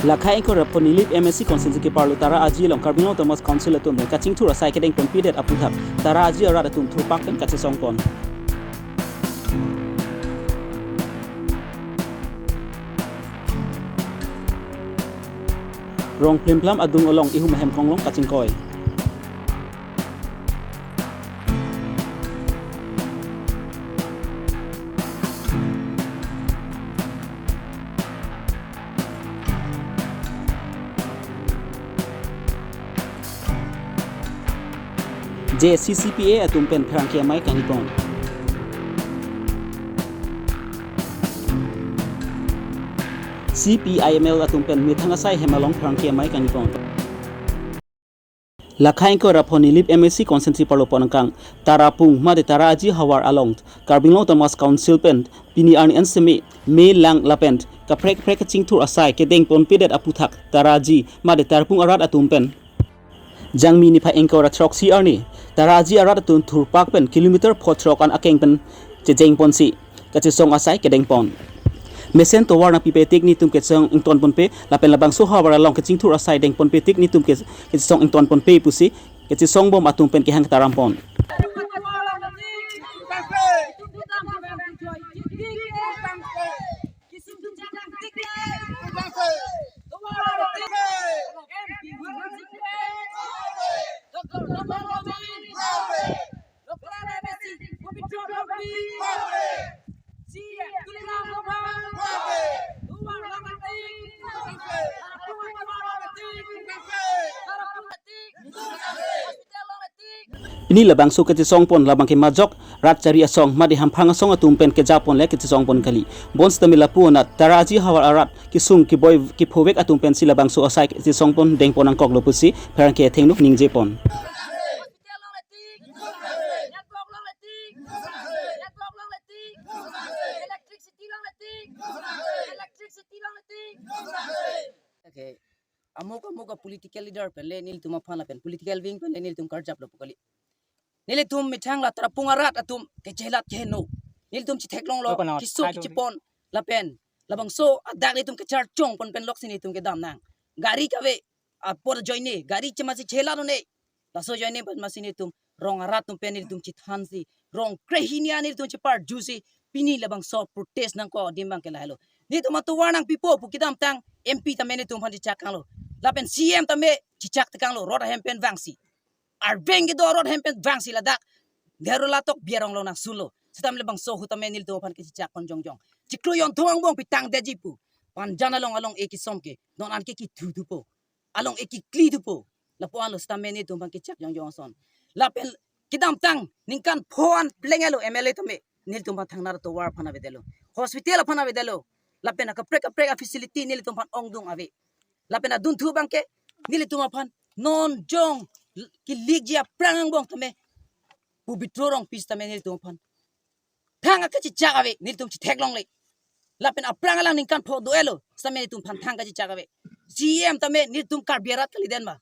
Lakai ko raponilip MSC konsensi ke parlo tara aji long karbino Thomas Council atum ne kaching thura sai kedeng pon pidet aputhak tara aji arat atum thur pak pen kache songpon rong plim adung olong ihum hem konglong kaching koi JCCPA atum pen phrangkia mai kanipon CPIML atum pen mithangasai hemalong phrangkia mai kanipon Lakai ko raponilip MSC konsensi parlo ponangkang tarapung made taraji hawar along karbino Thomas Council pen pini arni ansemi me lang lapent kaprek kaching thur asai kedeng pon pidet aputhak taraji made tarpung arat atum pen Jangmi ni pa engkau ratrok si arni taraji arat atun thurpak pen kilometer photrok an akeng pen jeng pon si kachisong asai kedeng pon mesen to warna pipetik ni tum kechong ington pon pe lapen labang so hawara long kaching thur asai deng pon petik ni tum kechong ington pon pe pusi kachisong bom atum pen kihang taram pon Ini labang so kecesong pon labang ke majok rat cari asong madi hamphang asong atum pen ke japon le kecesong pon kali bons tamila puna taraji hawar arat kisung ki boy ki phowek atum pen si labang so asai kecesong pon deng pon angkok lopusi pherang ke thengnuk ningje pon Okay. Amuka political leader pele nil tuma phana pen political wing pele nil tum karjap lo pukali nil tum mithang la tarapung arat atum ke chelat ke no nil tum chi theklong lo kisu ki chipon la pen labang so adak ni tum ke char chong pon pen lok sini tum ke dam nang gari ka we por joine gari chema si chela no ne la so joine pan masini tum rong arat tum pen nil tum chi than si rong krehinia nil tum chi par juicy pini labang so protest nang ko dimbang ke la hello ni tum tu warnang pipo pukidam tang MP tamene tum phan chi chakang lo lapen CM tame cicak tekang lo roda hempen vangsi arbengi do roda hempen vangsi ladak gero latok biarong lo nang sulo setam lebang so hutame nil to pan ke cicak kon jongjong cikru yon thuang bong pitang dejipu pan jana long along eki somke don an ke ki thudupo along eki kli dupo lapo alo setam ne to pan ke cicak jongjong son lapen kidam tang ningkan phoan plengelo MLA tame nil to pan thang nar to war phana bedelo hospital phana bedelo lapen ka preka facility nil to pan ongdung ave lapen adun thu bangke nili tuma phan non jong ki ligia prang bong tame pu bitrorong pis tame nili tuma phan thanga ka chi chagawe nili tum chi theklong le lapen a prang lang ningkan pho doelo same tum phan thanga chi chagawe GM tame nili tum karbiarat kali den ma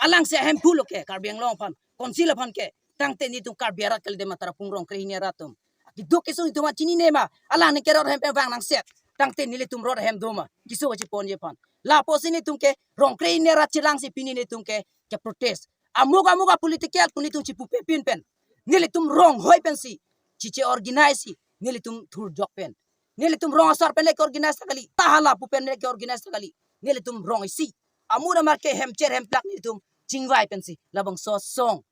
alang se hem phulo ke karbiang long phan konsil phan ke tangte nili tum karbiarat kali den ma tara pungrong krihini ratum ki dok kesu tuma chini ne ma alang ne keror hem pe wang nang set tangte nili tum rod hem doma kisu chi pon ye phan la posini tumke rong krei ne rachilang si pini ne tumke ke protest amuga political kuni tum chipu pin pen nili tum rong hoi pen si chiche organize si nili tum thur jok pen nili tum rong asar pen le organize kali tahala pu pen le organize kali nili tum rong si amuna marke hem cher hem plak nili tum chingwai pen si labang so song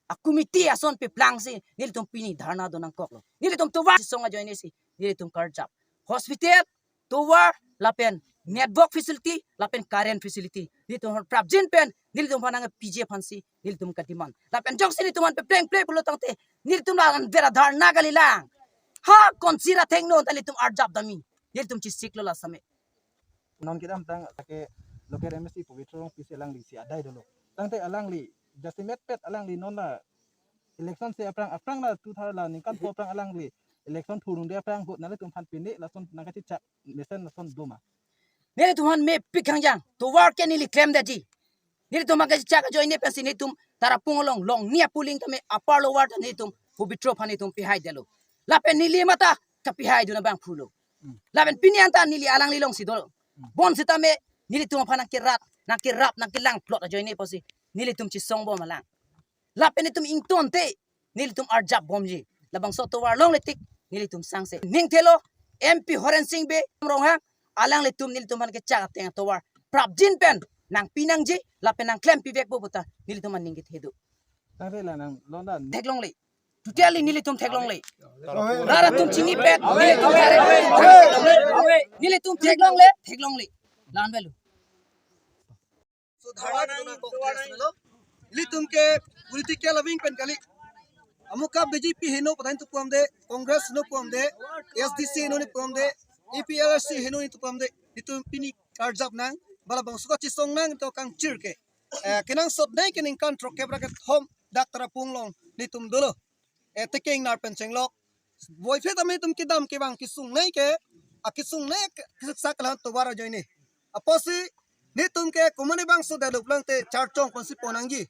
a committee ason pe plang si nili tum pini dharna donang koklo nili tum tuwa songa join si nili tum karjap hospital tuwa lapen network facility lapen current facility ni tum prabjin pen nil tum panang PJ fansi nil tum katiman lapen jong sini tuman pe play pulo tangte nil tum la vera dhar nagali lang ha konsira thengno tali tum arjab dami nil tum chi siklo la same non kita tang take loker MSC puvitro pisi alang li si adai dulu tangte alang li jasimet pet alang li non la election se aprang la 2000 la ningkan po aprang alang li election thurung dia aprang hut nale tum phan pini la son nagati chak mesen la son doma nili tuman me pikang jang to work ke nili claim daji nili tum magaji chaka join ne pensi ni tum tara pungolong long nia puling tame apar lower ni tum puvitro phani tum pihai delo lapen nili mata kapihai duna bang phulo lapen pinianta nili alang li long sidol bon sitame nili tum apa nak kilang plot aja ini posi nili tum cisong bom malang lapen tum ington te nili tum arjab bom ji labang soto war long letik nili tum sangse ning telo MP Horen Singh be rong hang alang le tum nili tum han ke chak teng to war prap jin pen nang pinang ji lapen nang klem pivek bo buta nili tum ning git hedu tang te la nang londa thek long le tuteli nili tum thek long le rara tum chini pet nili tum thek long le lan belu so धारणा गुना कांग्रेस लो इली तुमके political wing pen कली अमुका बीजेपी हेनो पदाइन तो पम दे कांग्रेस नो पम दे एसडीसी हेनो नि पम दे एपीएलसी हेनो नि तो पम दे इतुम पिनी कार्जप नंग bala bang suka cisong nang to kang cirke kenang sot nai kening kan trok kebra ke thom daktara punglong ni tum dolo teking nar penceng lok boy fe tame tum kidam ke bang kisung nai ke akisung nai sak lan to wara joini aposi ni tum ke kumani bang su develop lang te charchong konsi ponanggi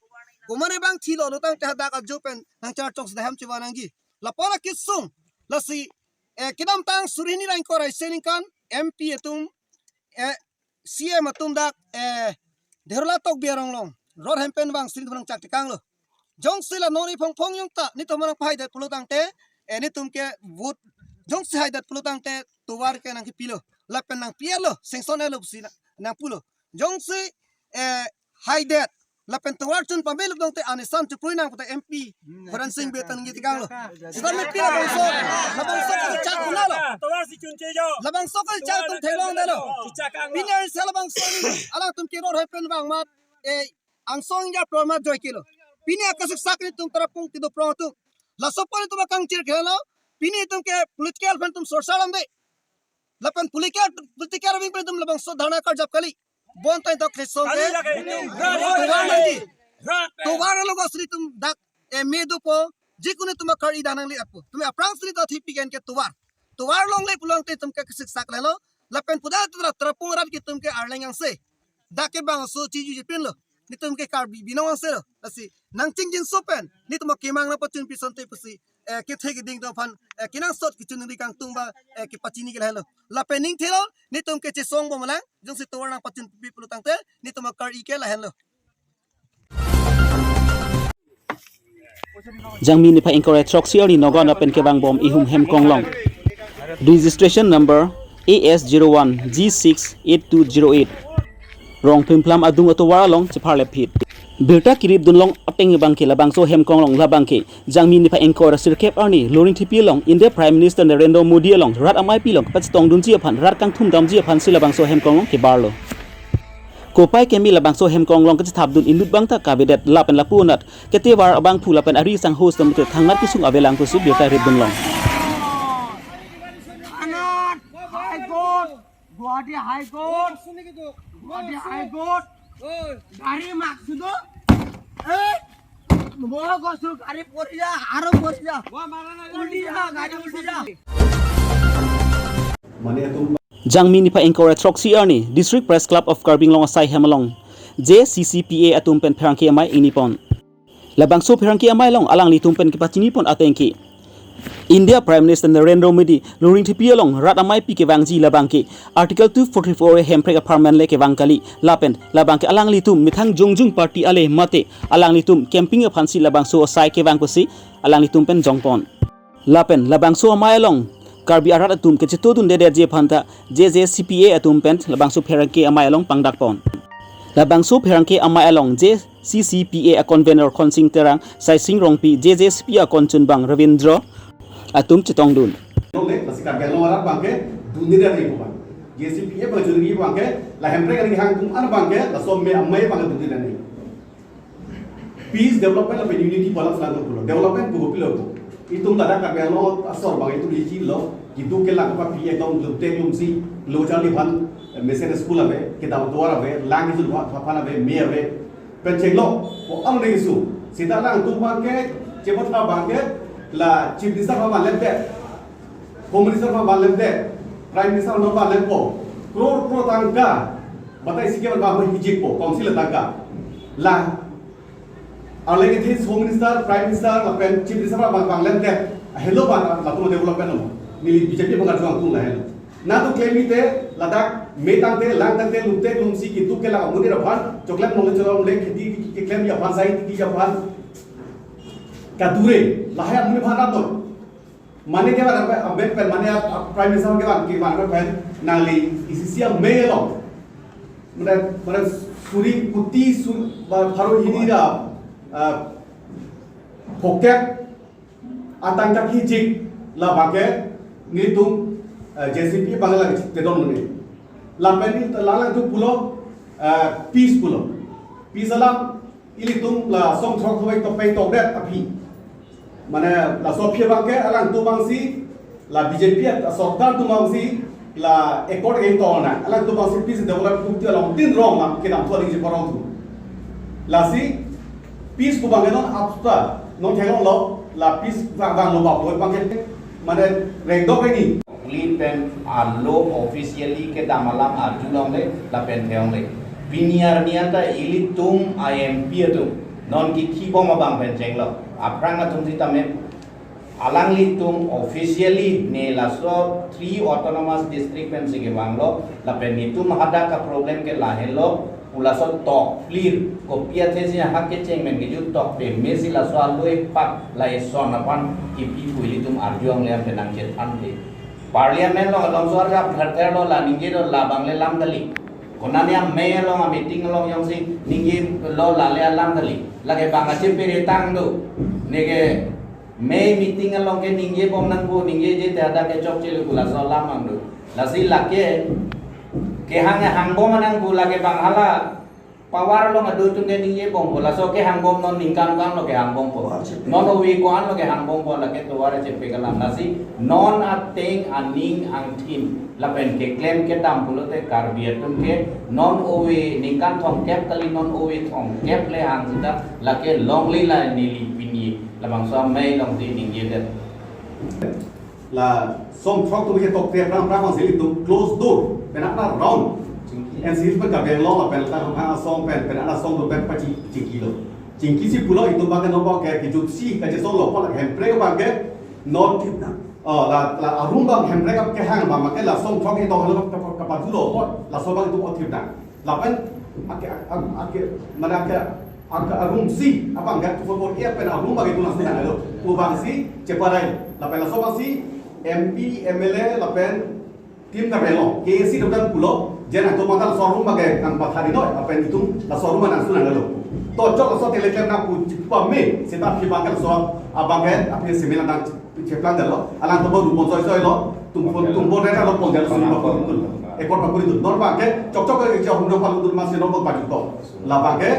kumani bang thilo no tang te dak ajupen nang charchong su ham chiwananggi lapora kisung lasi kidam tang surini rain korai sening kan MP etum CM atum dak derla tok biarong long rod hempen bang sing thong chak tikang lo jong sila noni phong phong yung ta ni to manang phai dat pulutang te ni tum ke vote jong si hai dat pulutang te tuwar ke nang pilo lapen nang pialo sengson elo sina nang pulo jong si hai dat lapen tuwar chun pamel dong te anisan tu puinang pata MP Horan Singh betan ngi tikang lo sila me pila bang so labang so ka chak pula lo labang so ka chak tum thelong de lo pinyar sela bang so ni ala tum ki rod hepen bang mat ang song ya pro ma joy kilo pini akasik sak ni tum tarapung tido pro tu la sopani tum kang chir khelo pini tum ke political fan tum sorsalam de lapan political wing tum labang so dhana kar jap kali bon tai to khesong de to war lo gosri tum dak medu po jikune tum kar idanang li apu tum aprang sri to thipi gen ke tuwar long le pulong te tum ke kasik sak lelo lapen puda tarapung rat ki tum ke arleng ang se dake bang so chiju jipin lo ni tum ke kar binawang se lo asi nang chingjin sopen ni tum kemang na pachun pison te pusi ke thegi ding do fan kinang sot ki chun ri kang tumba ke pachini ke helo la pening thelo ni tum ke che song bo mala jung si towar nang pachun pi pulutang te ni tum kar ike la helo Jangmi ni pa encourage troxier ni nogon apen ke bang bom ihum hem kong long registration number AS01G68208 rong pimplam adung ato waralong chepar lepit Birta kirip dunlong apeng bangke labang so hem konglong labangke jangmi ni pa encourage sirkep arni loring tipi long India Prime Minister Narendra Modi along rat amai pilong pachitong dun ji aphan rat kang thum dam ji aphan silabang so hem konglong ke barlo Kopai kemi labang so hem konglong ke thap dun inut bang ta kabinet lapen lapunat kete war abang phula pen ari sang host tam te thangat ki sung avelang ko su birta rip dunlong Guwahati High Court, gari maksudo, mau kosur gari porja, aro porja, gari ultiya. Jangmi ni pa encourage troxi arni District Press Club of Karbinglong asai hemalong JCCPA atumpen pherangki amai inipon labang so pherangki amai long alang li tumpen ki pachini pon atengki India Prime Minister Narendra Modi luring thipi along rat amai pi ke wangji labangke Article 244 hemprek apartment le ke wangkali lapen labangke alang litum mithang jongjung party ale mate alang litum camping a phansi labang so sai ke wangkosi alang litum pen jongpon lapen labang so amai along Karbi arat atum ke chitodun de je phanta JCPA atum pen labang so pherangke amai along pangdakpon labang so pherangke amai along JCCPA a convener khonsing terang sai singrong pi JCPA konchun bang Ravindra atum chitong dun le lasika belong arat bangke dunira ri bukan JCPA bajur ri bangke la hempre kan hang tum an bangke la som me amai bangke dunira ni peace development la unity balance la pulo development bu pilo itum tada ka belong asor bang itu liji lo itu ke la ka pi ekdom lubte lumsi lo jali ban mesen school ave kita duar ave lang isul phana ave me ave penchelo o am ri su sida lang tum bangke chebotha bangke la chief minister ma lente home minister ma lente prime minister no ma lempo crore tangka batai sikhe ba hijik po council tangka la alege this home minister prime minister la pen chief minister ma lente hello ba la tu development no mili BJP ba juang tu la hello na tu claim ite ladak me tangte lang tangte lukte lumsi kitu ke la muni rapan choklat mong cholom le khiti ke claim ya pan sai ti ya pan kadure lahaya muni bhana to mane ke ba ambet pen mane prime minister ke ba ki man pen nali isisia me lo mane suri puti sur pharo hinira pokek atangka hijik la bage ngitung JCP bangla tedon mune lampeni lalang tu pulo peace alam ilitung la song thok thoi to pay to det api mane la sopia bangke alang tu bangsi la BJP sarkar tu bangsi la ekor ge to na alang tu bangsi peace develop tu along tin rong ma ke nam thori je parong tu la si peace ku bangke non apsta non thelo lo la peace bang lo ba ko bangke mane reng dok ni Clean pen lo officially ke damalam arjulong le la pen theong le piniar niata ili tum IMP tu non ki khibo ma bang pen cheng lo aprang na tum sita me alang li tum officially ne la so 3 autonomous district pen sige bang lo la pen ni tum hada ka problem ke la hello ula so tok clear ko pia the si ha ke cheng men ke ju tok pe me si la so loi pak la so na pan ki pi ku ili tum arjulong le pen nang chet an de Parliament lo long suar ka bharter lo la ninge lo la bangle lam dali konania me lo ma meeting lo yang si ninge lo la le lam dali lage banga che pere tang do nege me meeting lo ke ninge bom nang bu ninge je tada ke chok che lu la so lam ang do la si la ke hang bom nang bu lage bang hala pawar lo ngadu tu ke ninge bom la so ke hang bom non ningkan kan lo ke hang bom po non o wi ko an lo ke hang bom po la ke to ware che pe kalam nasi non ateng aning ang tim la pen ke claim ke dam pulo te karbia tum ke non o wi ningkan thong kep kali non o wi thong kep le hang sida la ke long li la ni li pini la bang so mai long ti ninge de la som thok tu ke tok te prang prang sili tu close door penak na round en sis per kabeng lo pen ta ha song pen ana song do pen pachi kilo jingki si pulo itu baga no ba ke jut si ka je song lo pa hem pre ba ke not la arum ba hem pre ka ke hang ba ma ke la song thok ke to lo ka pa du lo la so ba tu o thip na la pen ake mana ke arum si apa enggak tu for e pen arum ba ke tu na sa lo u ba si ceparai la pen la so ba si MP MLA la pen tim ka belo ke si do dan pulo jena to mangal sorum bagai ang pathari no apen itu la sorum na sunan lo to chok so telegram na pu pa me seta phi bangal so abange apni simila na cheplan dalo alang to bodu bon soy lo tum bo na lo pon dalo so ba ekor pa kuri tu nor ba ke chok chok ke jo hundo palu tu mas no ba ju to la ba ke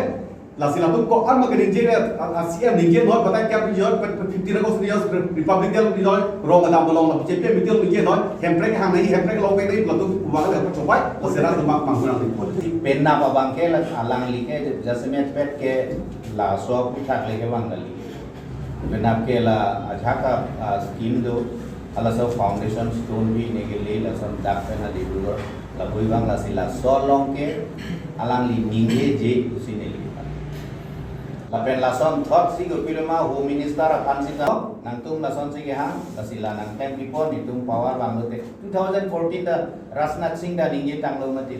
la sila tu ko ar magin engineer ASEAN ninge no pata kya bi jo 50 rego serious republic del bi no rong ada bolong la chepia mitil ninge no hempre ke hang nei hempre ke lo pe nei lo tu ba le ko chobai la sera tu ma manguna ni penna ba bang ke la alang li ke jasmet pet ke la so puthak le ke bang dali penna ke la ajaka scheme do ala so foundation stone bi ne ke le la sam dak pena de do la bui bang la sila so long ke alang li ninge je usine li lapen lason thot si go pilema home minister akan sita nang tum lason si ha kasila nang tem pipon itung power bangote 2014 da Rasnath Singh da ninge tanglo mati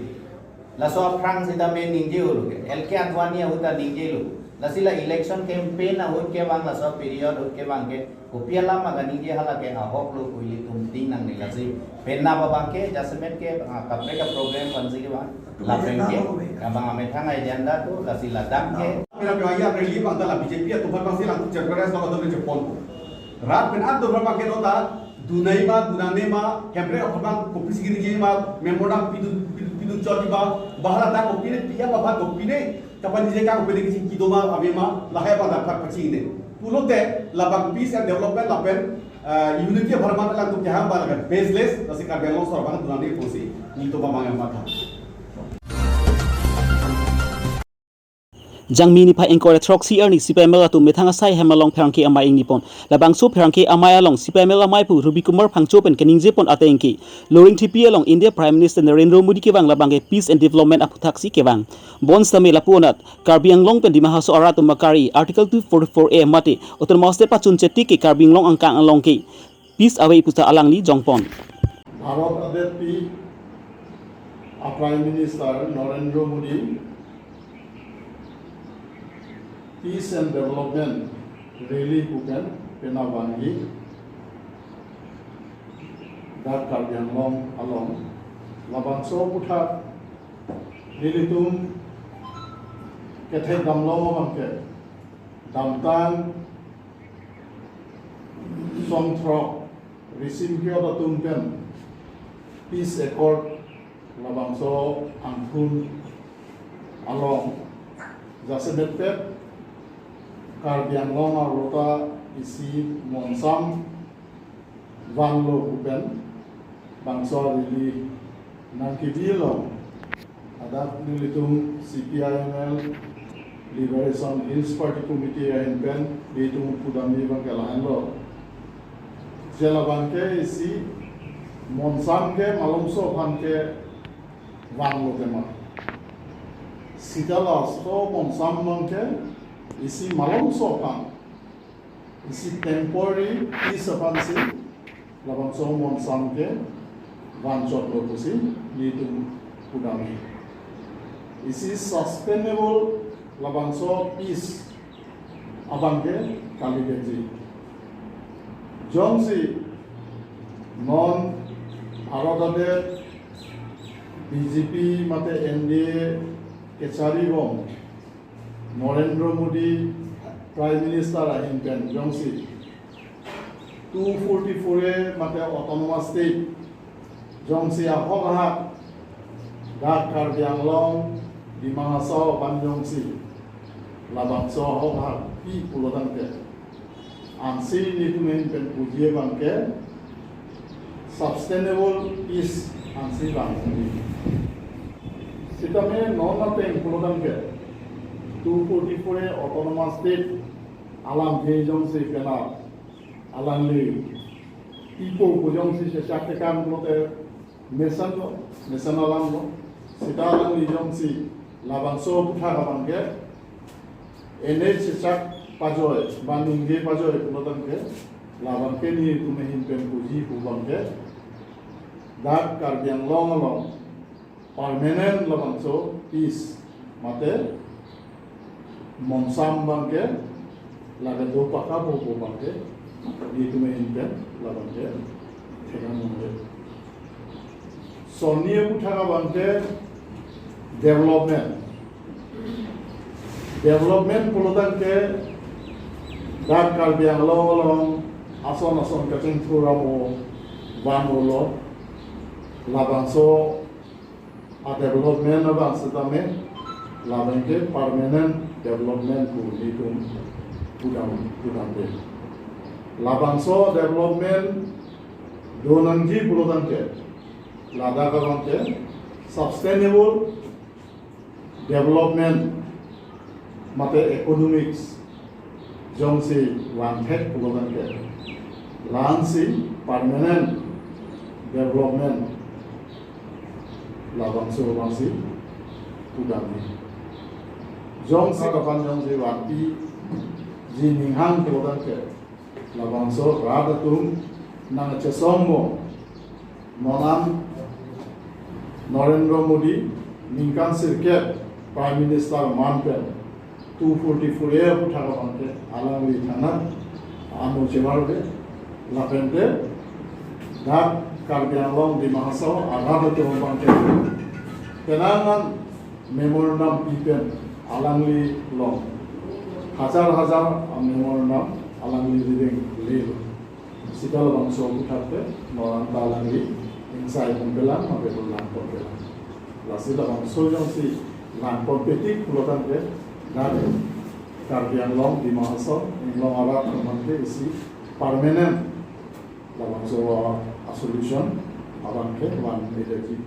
laso prang sita me ninge ulu ke LK Advani huta ninge lu lasila election campaign na hut ke bang laso period hut ke bang ke kopiala maga ninge hala ke ahok lu kuili tum ting nang ni lasi penna ba bang ke jasmet ke kapre ka program pansi ke bang lapen ke kabang ame thang agenda tu lasila dak ke Pera kaya reli bang dalam BJP atau bang sih langsung cekres kalau tu Jepun. Rat penat tu berapa kilo ta dunai ma dunane ma kempre apa bang kopi segini je ma memodam pidu coti ba bahara ta kopi ne pia ba kopi ne kapan je ka kopi ne kido ma abe ma lahai ba dapat paci ne. Pulo te labang peace and development lapen unity bharman lang tu kya ba lagan baseless nasi karbelo sorbang dunane kosi ni to ba mang ma tha. Jang mini pa engkore trok si erni CPML atu methanga sai hemalong pherangki amai ing nipon labangso pherangki amai along CPML amai pu Ruby Kumar phangcho pen kening je pon atengki loring TP along India Prime Minister Narendra Modi ke bang labangke peace and development aputhak si ke bang bon stame lapuonat Karbi Anglong pen dimaha so aratu makari article 244A mate otor mauste pa chun cheti ke Karbi Anglong angkang along ke peace away puta alangli jongpon Bharat আদেশ Prime Minister Narendra Modi Peace and Development Rally Bukan Penabangi Dak Karbi Anglong Along Labangso Putat Lilitum Kethe Damlong Bangke Damtang Songtrok Risimkyo Datumpen Peace Accord Labangso Angkun Along Jasebetpet Karbi Anglong Arota Isi Monsam Vanlo Bupen Bangso Rili Nangkidilo Adat Nilitum CPIML Liberation Hills Party Committee Ahinpen Litum Pudami Bangkalahanlo Jelabangke isi Monsam ke Malumso Bangke Vanlo Tema Sitalas to Monsam Bangke isi Malumso Bang isi temporary peace apansi Labangso Monsam ke Vanchot Lokusi Litum Pudami isi sustainable Labangso peace Abangke Kalibeji Jongsi non Arodade BJP mate NDA Kechari Bom Narendra Modi Prime Minister Ahinpen Jongsi 244 mate autonomous state Jongsi Ahogahak Dak Karbi Anglong Dimahasau Banjongsi Labangso Ahogahak Pi Pulodangke Ansi Nitumen Pen Pujiye Bangke Sustainable Peace Ansi Bangke Sitame Non-Aten Pulodangke 244 Autonomous State Alam Jejong Si Pena Alam Li Ipo Pujong Si Shaktekan Pulote Mesan Alam Lo Sita Alam Li Jong Si Labangso Putaka Bangke Ene Shak Pajoy Baningge Pajoy Pulodangke Labangke Ni Tumehin Pen Puji Pubangke Dak Karbi Anglong Along Permanent Labangso Peace Mate Monsam Bangke Laga Do Paka Bobo Bangke Ni Tumehin Pen Labangke Tegan Bangke Sonia Putaka Bangke Development Pulodangke Dak Karbi Anglong Along Ason Kacing Turamo Vanolo Labangso A development Abang Setame Labangke Permanent Development Kulitum Pudambe Labangso Development Donanji Pulodangke Ladaka Bangke Sustainable Development Mate Economics Jongsi One Head Pulodangke Lansi Permanent Development Labangso Wansi Pudambe Jongsi Kapan Jongsi Wanti Jininghang Pulodangke Labangso Radatum Nang Chesombo Nonam Narendra Modi Ningkan Sirket Prime Minister Manpen 244 Putaka Bangke Alangli Thanat Anu Chemarbe Lapente Dak Karbi Anglong Dimahasau Arada Tuh Bangke Kenangan Memorandum Pipen Alangli Long Hazar Memorandum Alangli Living Live Sikala Bangso Putake Noranta Alangli Insai Pembelan Mabel Lampor Belan Lasila Bangso Jongsi Lampor Petik Pulodangke Dak Karbi Anglong Dimahasau Inglong Arab Bangke isi Permanent Labangso a solution Abangke one leadership